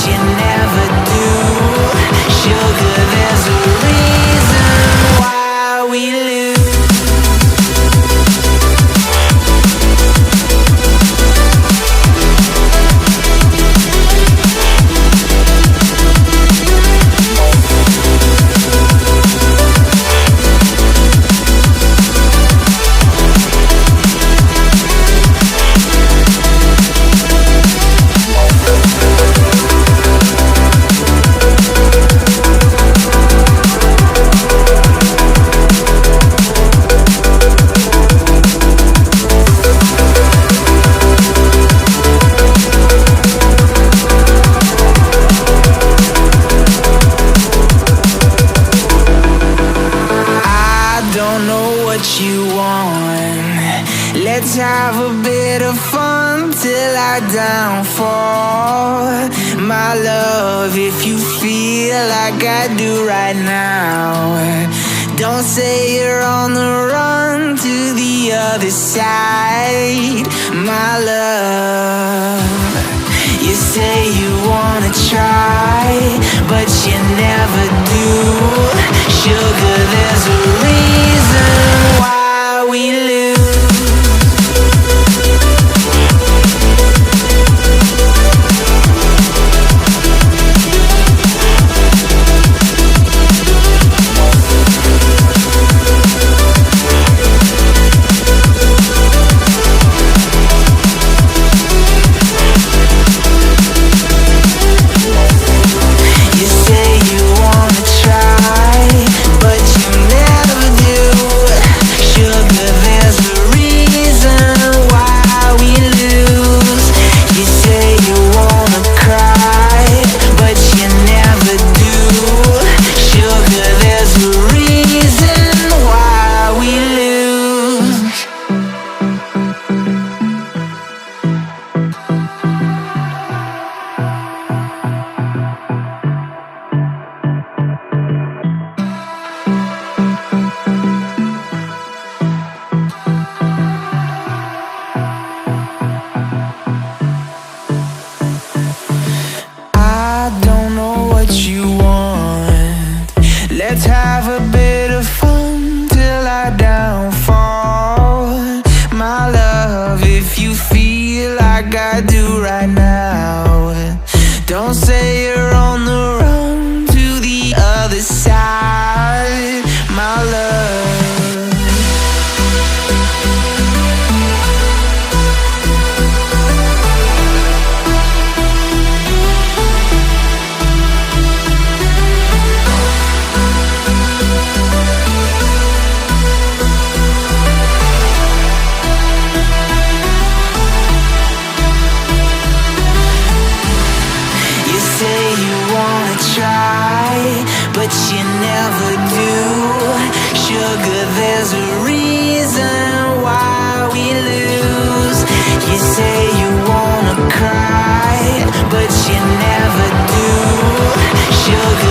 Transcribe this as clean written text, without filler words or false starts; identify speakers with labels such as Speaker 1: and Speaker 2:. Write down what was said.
Speaker 1: you never do. Sugar, there's a reason why we lose. Let's have a bit of fun till our downfall. My love, if you feel like I do right now, don't say you're on the run to the other side. My love, you say you wanna try, but you never do. Sugar, there's a reason why we lose. Let's have a bit of fun till our downfall. My love, if you feel like I do right now, don't say you're on the run to the other side. My love, but you never do. Sugar, there's a reason why we lose. You say you wanna cry, but you never do. Sugar,